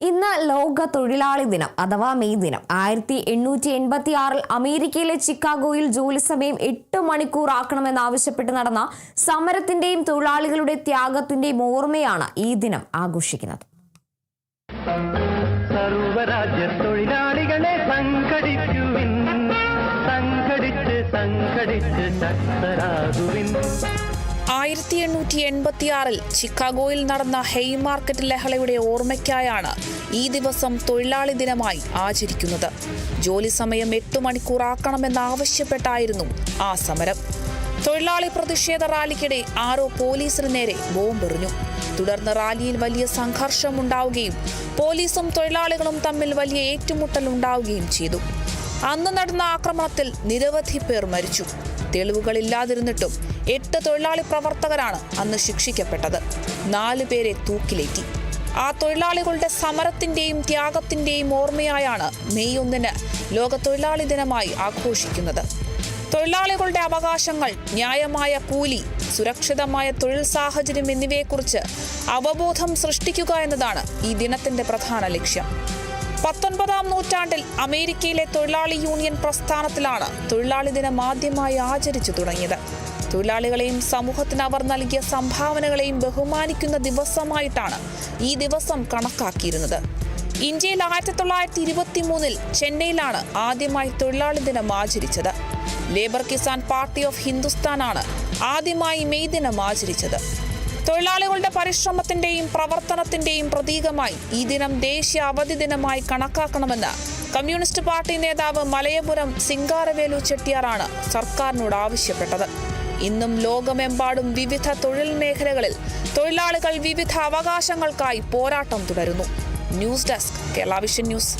ഇന്ന് ലോക തൊഴിലാളി ദിനം അഥവാ മെയ് ദിനം. 1886 അമേരിക്കയിലെ ചിക്കാഗോയിൽ ജോലി സമയം 8 മണിക്കൂർ ആക്കണമെന്നാവശ്യപ്പെട്ട് നടന്ന സമരത്തിന്റെയും തൊഴിലാളികളുടെ ത്യാഗത്തിന്റെയും ഓർമ്മയാണ് ഈ ദിനം ആഘോഷിക്കുന്നത്. സർവരാജ്യ തൊഴിലാളികളെ സംഘടിക്കുവിൻ, സംഘടിച്ച് സംഘടിച്ച് ശക്തരാകുവിൻ. 1886 ചിക്കാഗോയിൽ നടന്ന ഹെയ്മാർക്കറ്റ് ലഹളയുടെ ഓർമ്മയ്ക്കായാണ് ഈ ദിവസം തൊഴിലാളി ദിനമായി ആചരിക്കുന്നത്. ജോലി സമയം 8 മണിക്കൂറാക്കണമെന്നാവശ്യപ്പെട്ടായിരുന്നു ആ സമരം. തൊഴിലാളി പ്രതിഷേധ റാലിക്കിടെ ആരോ പോലീസിന് നേരെ ബോംബെറിഞ്ഞു. തുടർന്ന് റാലിയിൽ വലിയ സംഘർഷമുണ്ടാവുകയും പോലീസും തൊഴിലാളികളും തമ്മിൽ വലിയ ഏറ്റുമുട്ടൽ ഉണ്ടാവുകയും ചെയ്തു. അന്ന് നടന്ന ആക്രമണത്തിൽ നിരവധി പേർ മരിച്ചു. തെളിവുകളില്ലാതിരുന്നിട്ടും 8 തൊഴിലാളി പ്രവർത്തകരാണ് അന്ന് ശിക്ഷിക്കപ്പെട്ടത്. 4 പേരെ തൂക്കിലേറ്റി. ആ തൊഴിലാളികളുടെ സമരത്തിന്റെയും ത്യാഗത്തിന്റെയും ഓർമ്മയായാണ് മെയ് 1 ലോക തൊഴിലാളി ദിനമായി ആഘോഷിക്കുന്നത്. തൊഴിലാളികളുടെ അവകാശങ്ങൾ, ന്യായമായ കൂലി, സുരക്ഷിതമായ തൊഴിൽ സാഹചര്യം എന്നിവയെക്കുറിച്ച് അവബോധം സൃഷ്ടിക്കുക എന്നതാണ് ഈ ദിനത്തിന്റെ പ്രധാന ലക്ഷ്യം. 19-ാം നൂറ്റാണ്ടിൽ അമേരിക്കയിലെ തൊഴിലാളി യൂണിയൻ പ്രസ്ഥാനത്തിലാണ് തൊഴിലാളി ദിനം ആദ്യമായി ആചരിച്ചു തുടങ്ങിയത്. തൊഴിലാളികളെയും സമൂഹത്തിന് അവർ നൽകിയ സംഭാവനകളെയും ബഹുമാനിക്കുന്ന ദിവസമായിട്ടാണ് ഈ ദിവസം കണക്കാക്കിയിരുന്നത്. ഇന്ത്യയിൽ 1923 ചെന്നൈയിലാണ് ആദ്യമായി തൊഴിലാളി ദിനം ആചരിച്ചത്. ലേബർ കിസാൻ പാർട്ടി ഓഫ് ഹിന്ദുസ്ഥാനാണ് ആദ്യമായി മെയ് ദിനം ആചരിച്ചത്. തൊഴിലാളികളുടെ പരിശ്രമത്തിന്റെയും പ്രവർത്തനത്തിന്റെയും പ്രതീകമായി ഈ ദിനം ദേശീയ അവധി ദിനമായി കണക്കാക്കണമെന്ന് കമ്മ്യൂണിസ്റ്റ് പാർട്ടി നേതാവ് മലയപുരം സിംഗാരവേലു ചെട്ടിയാറാണ് സർക്കാരിനോട് ആവശ്യപ്പെട്ടത്. ഇന്നും ലോകമെമ്പാടും വിവിധ തൊഴിൽ മേഖലകളിൽ തൊഴിലാളികൾ വിവിധ അവകാശങ്ങൾക്കായി പോരാട്ടം തുടരുന്നു. News desk, Kerala vision news.